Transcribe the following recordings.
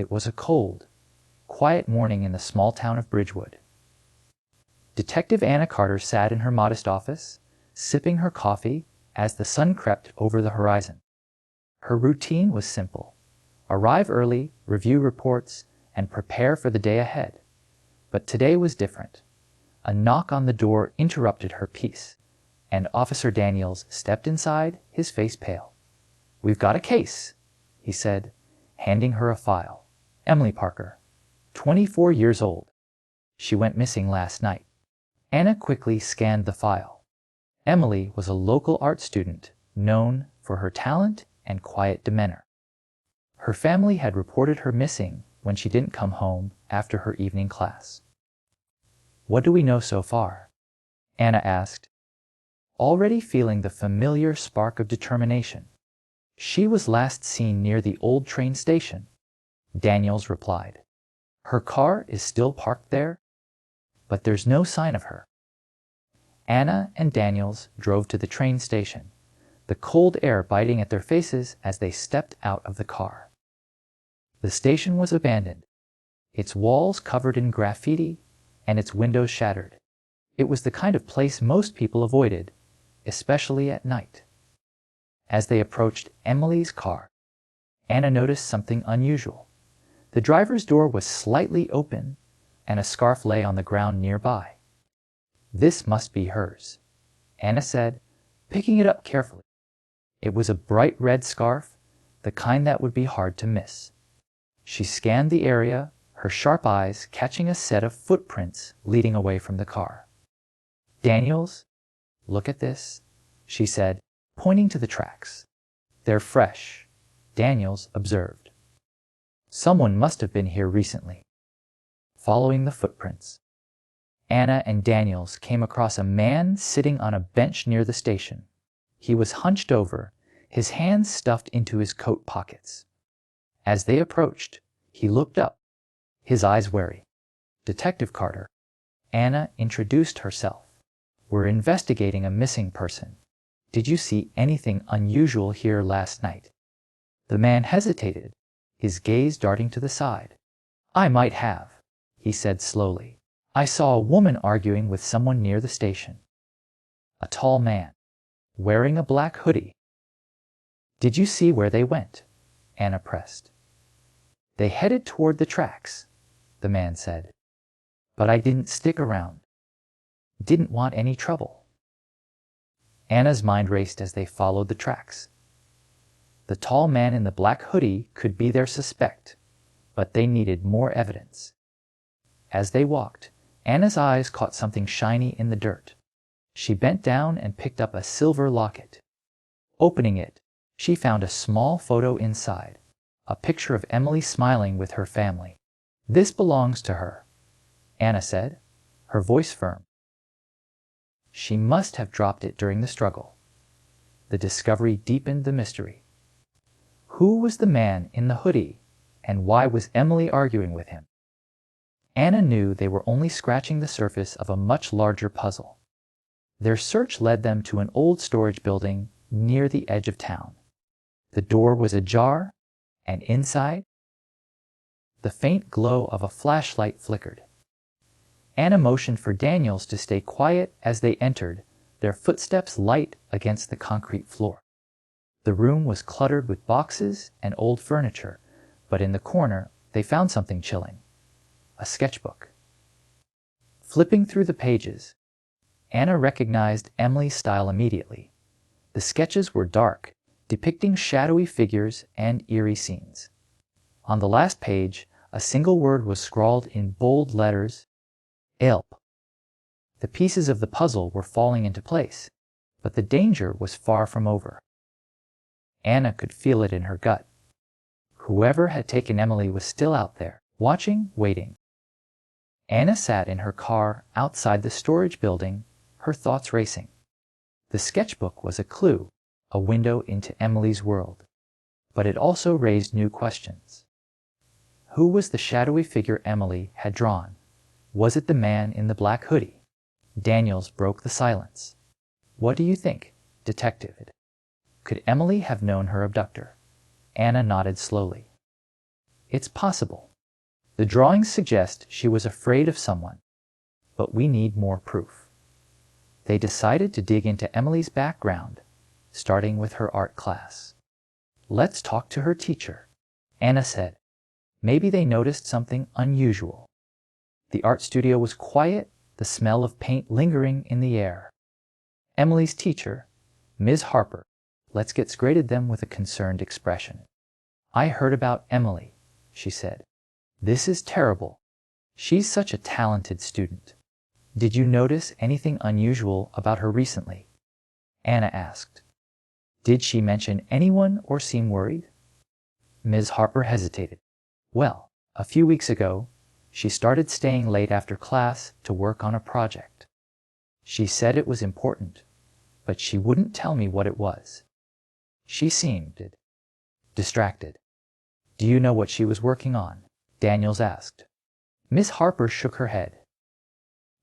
It was a cold, quiet morning in the small town of Bridgewood. Detective Anna Carter sat in her modest office, sipping her coffee as the sun crept over the horizon. Her routine was simple: arrive early, review reports, and prepare for the day ahead. But today was different. A knock on the door interrupted her peace, and Officer Daniels stepped inside, his face pale. "We've got a case," he said, handing her a file. "Emily Parker, 24 years old. She went missing last night." Anna quickly scanned the file. Emily was a local art student known for her talent and quiet demeanor. Her family had reported her missing when she didn't come home after her evening class. "What do we know so far?" Anna asked, already feeling the familiar spark of determination. "She was last seen near the old train station," Daniels replied. "Her car is still parked there, but there's no sign of her." Anna and Daniels drove to the train station, the cold air biting at their faces as they stepped out of the car. The station was abandoned, its walls covered in graffiti and its windows shattered. It was the kind of place most people avoided, especially at night. As they approached Emily's car, Anna noticed something unusual. The driver's door was slightly open, and a scarf lay on the ground nearby. "This must be hers," Anna said, picking it up carefully. It was a bright red scarf, the kind that would be hard to miss. She scanned the area, her sharp eyes catching a set of footprints leading away from the car. "Daniels, look at this," she said, pointing to the tracks. "They're fresh," Daniels observed. "Someone must have been here recently." Following the footprints, Anna and Daniels came across a man sitting on a bench near the station. He was hunched over, his hands stuffed into his coat pockets. As they approached, he looked up, his eyes wary. "Detective Carter," Anna introduced herself. "We're investigating a missing person. Did you see anything unusual here last night?" The man hesitated, his gaze darting to the side. "I might have," he said slowly. "I saw a woman arguing with someone near the station. A tall man, wearing a black hoodie." "Did you see where they went?" Anna pressed. "They headed toward the tracks," the man said. "But I didn't stick around. Didn't want any trouble." Anna's mind raced as they followed the tracks. The tall man in the black hoodie could be their suspect, but they needed more evidence. As they walked, Anna's eyes caught something shiny in the dirt. She bent down and picked up a silver locket. Opening it, she found a small photo inside, a picture of Emily smiling with her family. "This belongs to her," Anna said, her voice firm. She must have dropped it during the struggle. The discovery deepened the mystery. Who was the man in the hoodie, and why was Emily arguing with him? Anna knew they were only scratching the surface of a much larger puzzle. Their search led them to an old storage building near the edge of town. The door was ajar, and inside, the faint glow of a flashlight flickered. Anna motioned for Daniels to stay quiet as they entered, their footsteps light against the concrete floor. The room was cluttered with boxes and old furniture, but in the corner they found something chilling: a sketchbook. Flipping through the pages, Anna recognized Emily's style immediately. The sketches were dark, depicting shadowy figures and eerie scenes. On the last page, a single word was scrawled in bold letters: "Help." The pieces of the puzzle were falling into place, but the danger was far from over. Anna could feel it in her gut. Whoever had taken Emily was still out there, watching, waiting. Anna sat in her car outside the storage building, her thoughts racing. The sketchbook was a clue, a window into Emily's world, but it also raised new questions. Who was the shadowy figure Emily had drawn? Was it the man in the black hoodie? Daniels broke the silence. "What do you think, detective? Could Emily have known her abductor?" Anna nodded slowly. It's possible. The drawings suggest she was afraid of someone, but we need more proof. They decided to dig into Emily's background, starting with her art class. Let's talk to her teacher, Anna said. Maybe they noticed something unusual. The art studio was quiet, the smell of paint lingering in the air. Emily's teacher, Ms. Harper, greeted them with a concerned expression. I heard about Emily, she said. This is terrible. She's such a talented student. Did you notice anything unusual about her recently? Anna asked. Did she mention anyone or seem worried? Ms. Harper hesitated. Well, a few weeks ago, she started staying late after class to work on a project. She said it was important, but she wouldn't tell me what it was. She seemed distracted. Do you know what she was working on? Daniels asked. Miss Harper shook her head.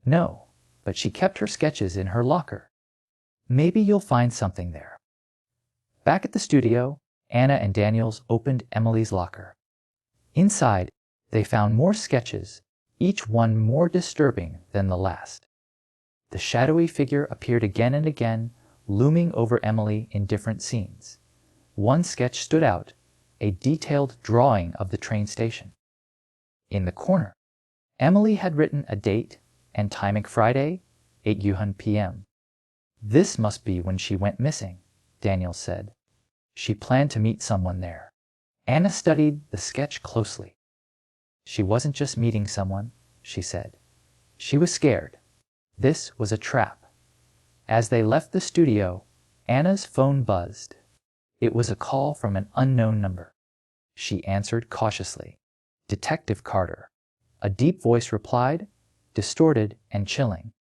No, but she kept her sketches in her locker. Maybe you'll find something there. Back at the studio, Anna and Daniels opened Emily's locker. Inside, they found more sketches, each one more disturbing than the last. The shadowy figure appeared again and again, looming over Emily in different scenes. One sketch stood out, a detailed drawing of the train station. In the corner, Emily had written a date and timing: Friday, 8 p.m. This must be when she went missing, Daniel said. She planned to meet someone there. Anna studied the sketch closely. She wasn't just meeting someone, she said. She was scared. This was a trap. As they left the studio, Anna's phone buzzed. It was a call from an unknown number. She answered cautiously. Detective Carter. A deep voice replied, distorted and chilling.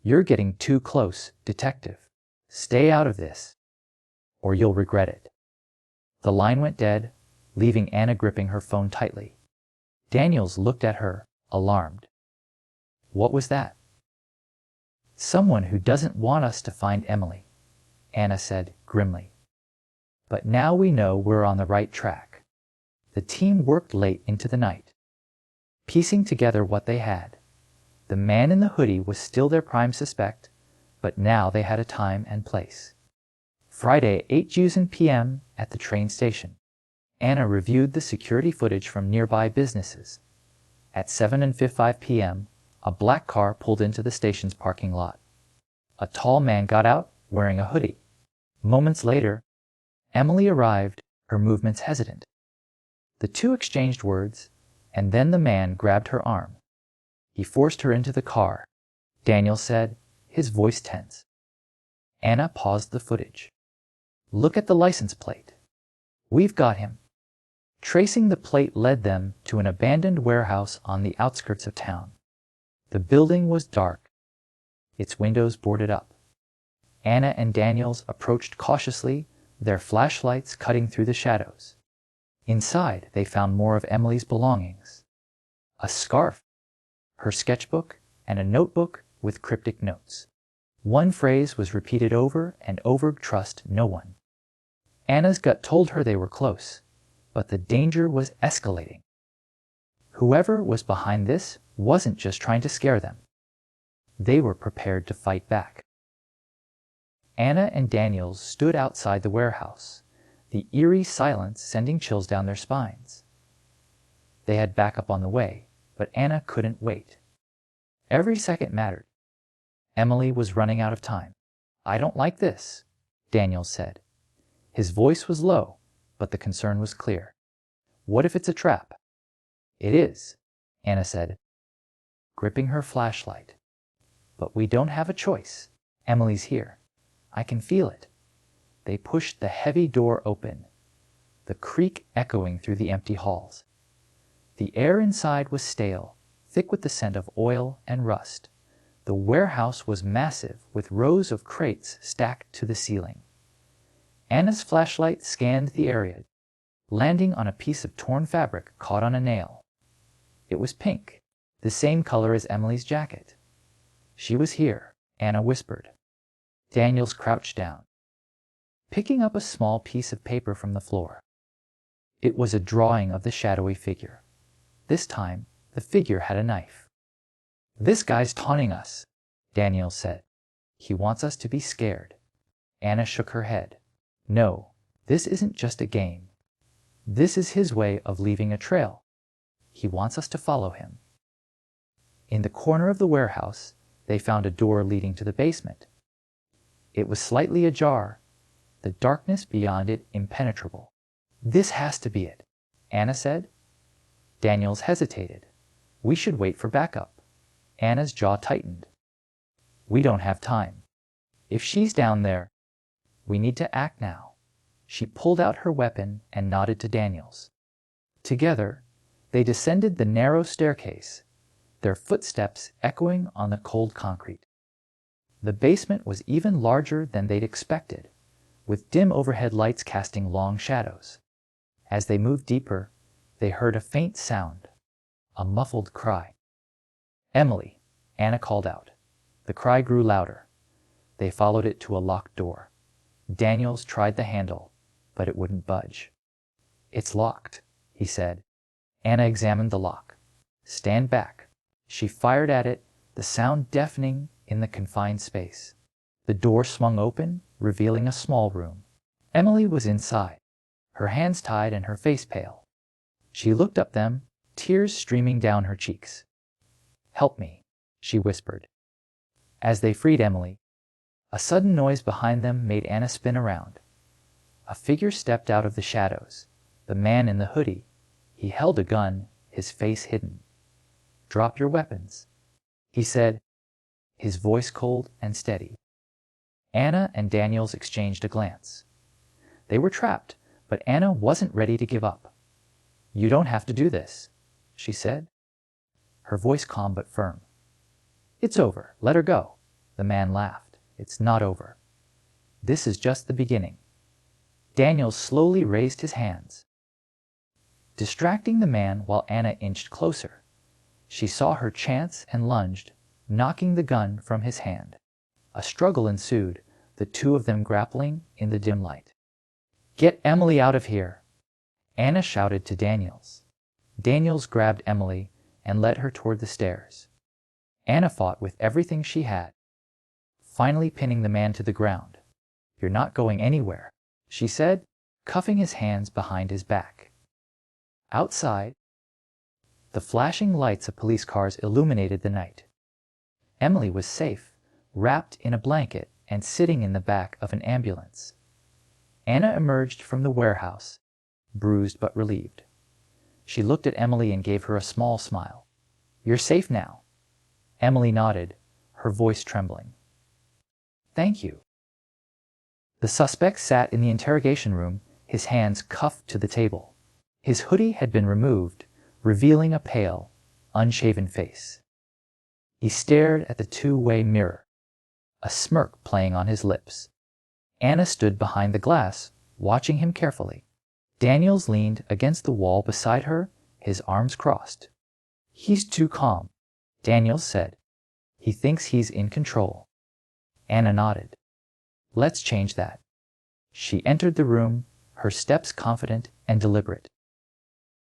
You're getting too close, detective. Stay out of this, or you'll regret it. The line went dead, leaving Anna gripping her phone tightly. Daniels looked at her, alarmed. What was that? Someone who doesn't want us to find Emily, Anna said grimly. But now we know we're on the right track. The team worked late into the night, piecing together what they had. The man in the hoodie was still their prime suspect, but now they had a time and place. Friday, 8 p.m. at the train station. Anna reviewed the security footage from nearby businesses. At 7:55 p.m., a black car pulled into the station's parking lot. A tall man got out, wearing a hoodie. Moments later, Emily arrived, her movements hesitant. The two exchanged words, and then the man grabbed her arm. He forced her into the car, Daniel said, his voice tense. Anna paused the footage. Look at the license plate. We've got him. Tracing the plate led them to an abandoned warehouse on the outskirts of town. The building was dark, its windows boarded up. Anna and Daniels approached cautiously, their flashlights cutting through the shadows. Inside, they found more of Emily's belongings. A scarf, her sketchbook, and a notebook with cryptic notes. One phrase was repeated over and over: trust no one. Anna's gut told her they were close, but the danger was escalating. Whoever was behind this wasn't just trying to scare them. They were prepared to fight back. Anna and Daniels stood outside the warehouse, the eerie silence sending chills down their spines. They had backup on the way, but Anna couldn't wait. Every second mattered. Emily was running out of time. I don't like this, Daniels said. His voice was low, but the concern was clear. What if it's a trap? It is, Anna said, gripping her flashlight. But we don't have a choice. Emily's here. I can feel it. They pushed the heavy door open, the creak echoing through the empty halls. The air inside was stale, thick with the scent of oil and rust. The warehouse was massive, with rows of crates stacked to the ceiling. Anna's flashlight scanned the area, landing on a piece of torn fabric caught on a nail. It was pink, the same color as Emily's jacket. She was here, Anna whispered. Daniels crouched down, picking up a small piece of paper from the floor. It was a drawing of the shadowy figure. This time, the figure had a knife. "This guy's taunting us," Daniel said. "He wants us to be scared." Anna shook her head. "No, this isn't just a game. This is his way of leaving a trail. He wants us to follow him." In the corner of the warehouse, they found a door leading to the basement. It was slightly ajar, the darkness beyond it impenetrable. "This has to be it," Anna said. Daniels hesitated. "We should wait for backup." Anna's jaw tightened. "We don't have time. If she's down there, we need to act now." She pulled out her weapon and nodded to Daniels. Together, they descended the narrow staircase, their footsteps echoing on the cold concrete. The basement was even larger than they'd expected, with dim overhead lights casting long shadows. As they moved deeper, they heard a faint sound, a muffled cry. "Emily," Anna called out. The cry grew louder. They followed it to a locked door. Daniels tried the handle, but it wouldn't budge. "It's locked," he said. Anna examined the lock. "Stand back." She fired at it, the sound deafening in the confined space. The door swung open, revealing a small room. Emily was inside, her hands tied and her face pale. She looked up them, tears streaming down her cheeks. "Help me," she whispered. As they freed Emily, a sudden noise behind them made Anna spin around. A figure stepped out of the shadows, the man in the hoodie. He held a gun, his face hidden. "Drop your weapons," he said, his voice cold and steady. Anna and Daniels exchanged a glance. They were trapped, but Anna wasn't ready to give up. "You don't have to do this," she said, her voice calm but firm. "It's over. Let her go." The man laughed. "It's not over. This is just the beginning." Daniels slowly raised his hands, distracting the man while Anna inched closer. She saw her chance and lunged, knocking the gun from his hand. A struggle ensued, the two of them grappling in the dim light. "Get Emily out of here," Anna shouted to Daniels. Daniels grabbed Emily and led her toward the stairs. Anna fought with everything she had, finally pinning the man to the ground. "You're not going anywhere," she said, cuffing his hands behind his back. Outside, the flashing lights of police cars illuminated the night. Emily was safe, wrapped in a blanket and sitting in the back of an ambulance. Anna emerged from the warehouse, bruised but relieved. She looked at Emily and gave her a small smile. "You're safe now." Emily nodded, her voice trembling. "Thank you." The suspect sat in the interrogation room, his hands cuffed to the table. His hoodie had been removed, revealing a pale, unshaven face. He stared at the two-way mirror, a smirk playing on his lips. Anna stood behind the glass, watching him carefully. Daniels leaned against the wall beside her, his arms crossed. "He's too calm," Daniels said. "He thinks he's in control." Anna nodded. "Let's change that." She entered the room, her steps confident and deliberate.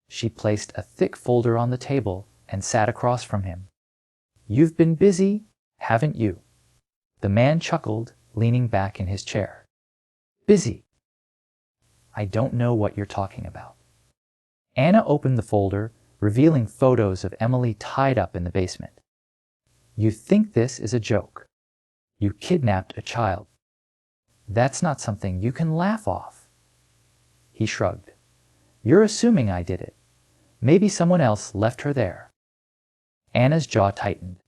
She placed a thick folder on the table and sat across from him. "You've been busy, haven't you?" The man chuckled, leaning back in his chair. "Busy? I don't know what you're talking about." Anna opened the folder, revealing photos of Emily tied up in the basement. "You think this is a joke? You kidnapped a child. That's not something you can laugh off." He shrugged. "You're assuming I did it. Maybe someone else left her there." Anna's jaw tightened.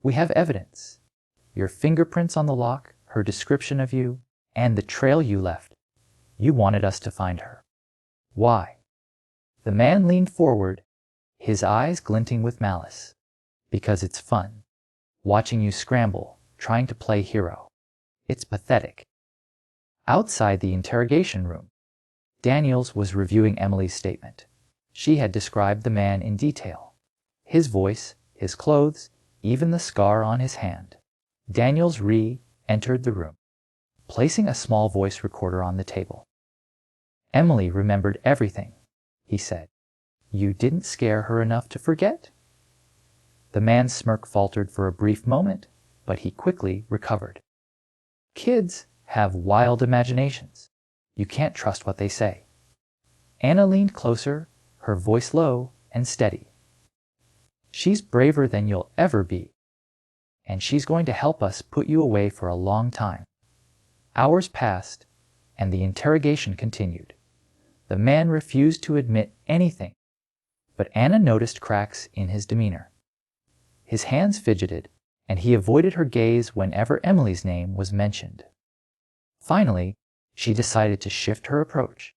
"We have evidence. Your fingerprints on the lock, her description of you, and the trail you left. You wanted us to find her. Why?" The man leaned forward, his eyes glinting with malice. "Because it's fun. Watching you scramble, trying to play hero. It's pathetic." Outside the interrogation room, Daniels was reviewing Emily's statement. She had described the man in detail. His voice, his clothes, even the scar on his hand. Daniels re-entered the room, placing a small voice recorder on the table. "Emily remembered everything," he said. You didn't scare her enough to forget? The man's smirk faltered for a brief moment, but he quickly recovered. Kids have wild imaginations. You can't trust what they say. Anna leaned closer, her voice low and steady. She's braver than you'll ever be, and she's going to help us put you away for a long time. Hours passed, and the interrogation continued. The man refused to admit anything, but Anna noticed cracks in his demeanor. His hands fidgeted, and he avoided her gaze whenever Emily's name was mentioned. Finally, she decided to shift her approach.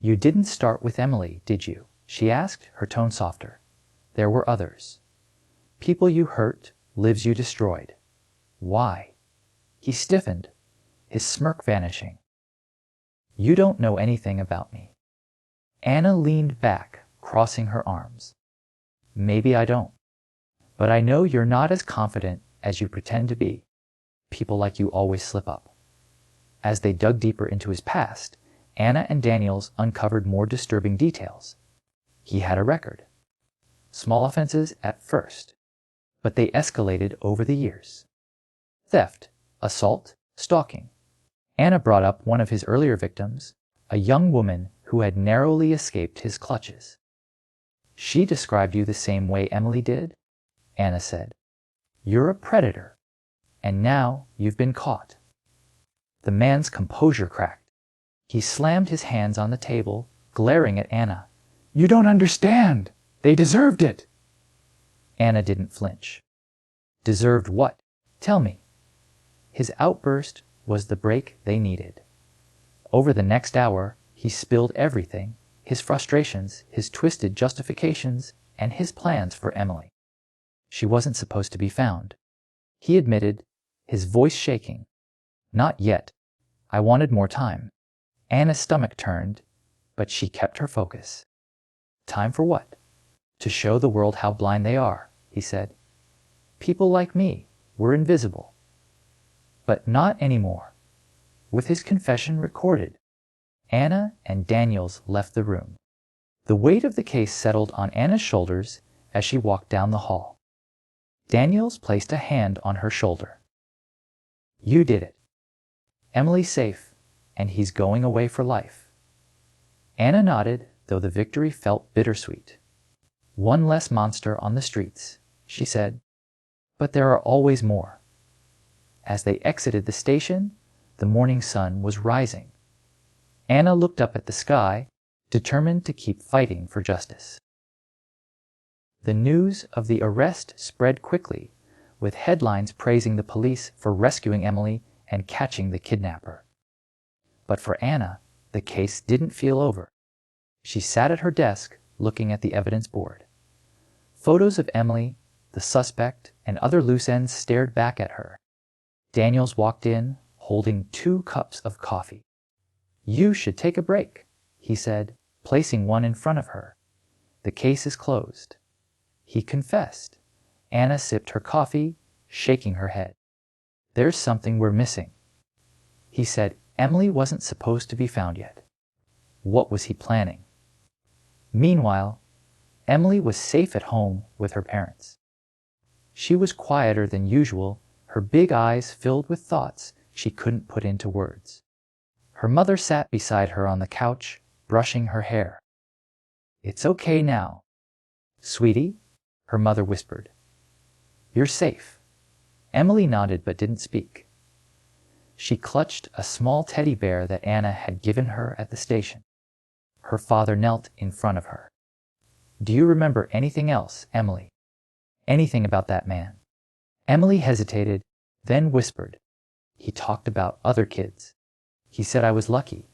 You didn't start with Emily, did you? She asked, her tone softer. There were others. People you hurt, lives you destroyed. Why? He stiffened, his smirk vanishing. You don't know anything about me. Anna leaned back, crossing her arms. Maybe I don't. But I know you're not as confident as you pretend to be. People like you always slip up. As they dug deeper into his past, Anna and Daniels uncovered more disturbing details. He had a record. Small offenses at first, but they escalated over the years. Theft, assault, stalking. Anna brought up one of his earlier victims, a young woman who had narrowly escaped his clutches. She described you the same way Emily did, Anna said. You're a predator, and now you've been caught. The man's composure cracked. He slammed his hands on the table, glaring at Anna. You don't understand! They deserved it! Anna didn't flinch. Deserved what? Tell me. His outburst was the break they needed. Over the next hour, he spilled everything, his frustrations, his twisted justifications, and his plans for Emily. She wasn't supposed to be found. He admitted, his voice shaking. Not yet. I wanted more time. Anna's stomach turned, but she kept her focus. Time for what? To show the world how blind they are, he said. People like me were invisible. But not anymore. With his confession recorded, Anna and Daniels left the room. The weight of the case settled on Anna's shoulders as she walked down the hall. Daniels placed a hand on her shoulder. You did it. Emily's safe, and he's going away for life. Anna nodded, though the victory felt bittersweet. One less monster on the streets, she said. But there are always more. As they exited the station, the morning sun was rising. Anna looked up at the sky, determined to keep fighting for justice. The news of the arrest spread quickly, with headlines praising the police for rescuing Emily and catching the kidnapper. But for Anna, the case didn't feel over. She sat at her desk, looking at the evidence board. Photos of Emily, the suspect, and other loose ends stared back at her. Daniels walked in, holding 2 cups of coffee. You should take a break, he said, placing one in front of her. The case is closed. He confessed. Anna sipped her coffee, shaking her head. There's something we're missing. He said Emily wasn't supposed to be found yet. What was he planning? Meanwhile, Emily was safe at home with her parents. She was quieter than usual, her big eyes filled with thoughts she couldn't put into words. Her mother sat beside her on the couch, brushing her hair. It's okay now. Sweetie, her mother whispered. You're safe. Emily nodded but didn't speak. She clutched a small teddy bear that Anna had given her at the station. Her father knelt in front of her. Do you remember anything else, Emily? Anything about that man? Emily hesitated, then whispered. He talked about other kids. He said I was lucky.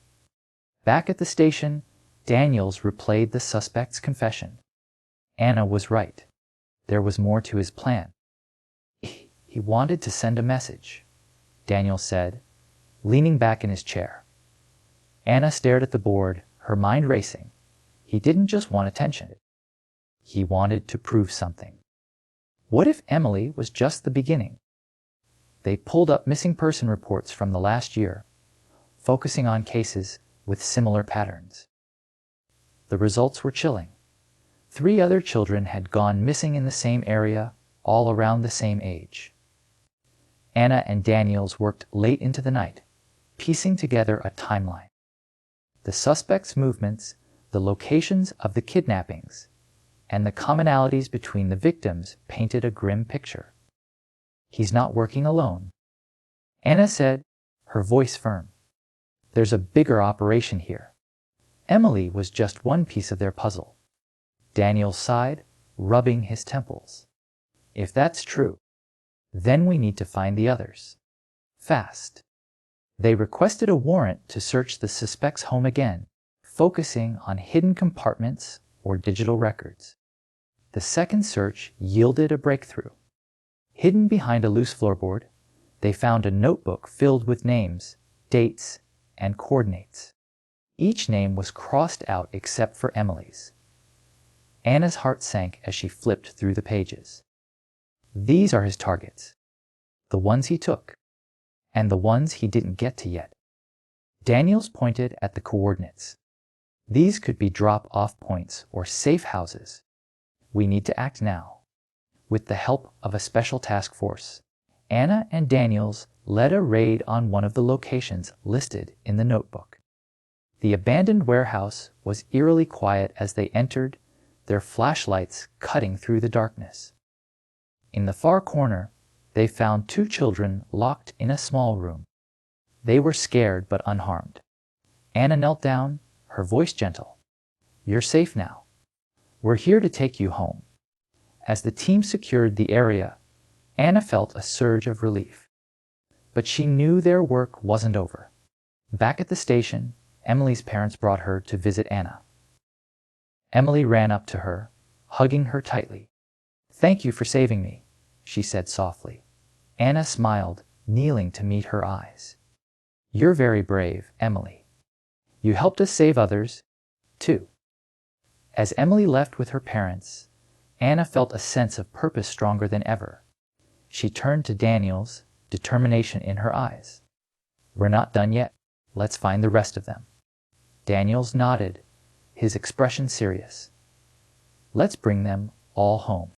Back at the station, Daniels replayed the suspect's confession. Anna was right. There was more to his plan. He wanted to send a message, Daniels said, leaning back in his chair. Anna stared at the board, her mind racing. He didn't just want attention. He wanted to prove something. What if Emily was just the beginning? They pulled up missing person reports from the last year, focusing on cases with similar patterns. The results were chilling. 3 other children had gone missing in the same area, all around the same age. Anna and Daniels worked late into the night, piecing together a timeline. The suspects' movements, the locations of the kidnappings, and the commonalities between the victims painted a grim picture. "He's not working alone," Anna said, her voice firm. "There's a bigger operation here." Emily was just one piece of their puzzle. Daniel sighed, rubbing his temples. "If that's true, then we need to find the others. Fast." They requested a warrant to search the suspect's home again, focusing on hidden compartments or digital records. The second search yielded a breakthrough. Hidden behind a loose floorboard, they found a notebook filled with names, dates, and coordinates. Each name was crossed out except for Emily's. Anna's heart sank as she flipped through the pages. These are his targets, the ones he took, and the ones he didn't get to yet. Daniels pointed at the coordinates. These could be drop-off points or safe houses. We need to act now. With the help of a special task force, Anna and Daniels led a raid on one of the locations listed in the notebook. The abandoned warehouse was eerily quiet as they entered, their flashlights cutting through the darkness. In the far corner, they found 2 children locked in a small room. They were scared but unharmed. Anna knelt down, her voice gentle. "You're safe now. We're here to take you home." As the team secured the area, Anna felt a surge of relief. But she knew their work wasn't over. Back at the station, Emily's parents brought her to visit Anna. Emily ran up to her, hugging her tightly. "Thank you for saving me," she said softly. Anna smiled, kneeling to meet her eyes. "You're very brave, Emily. You helped us save others, too." As Emily left with her parents, Anna felt a sense of purpose stronger than ever. She turned to Daniels, determination in her eyes. "We're not done yet. Let's find the rest of them." Daniels nodded, his expression serious. "Let's bring them all home."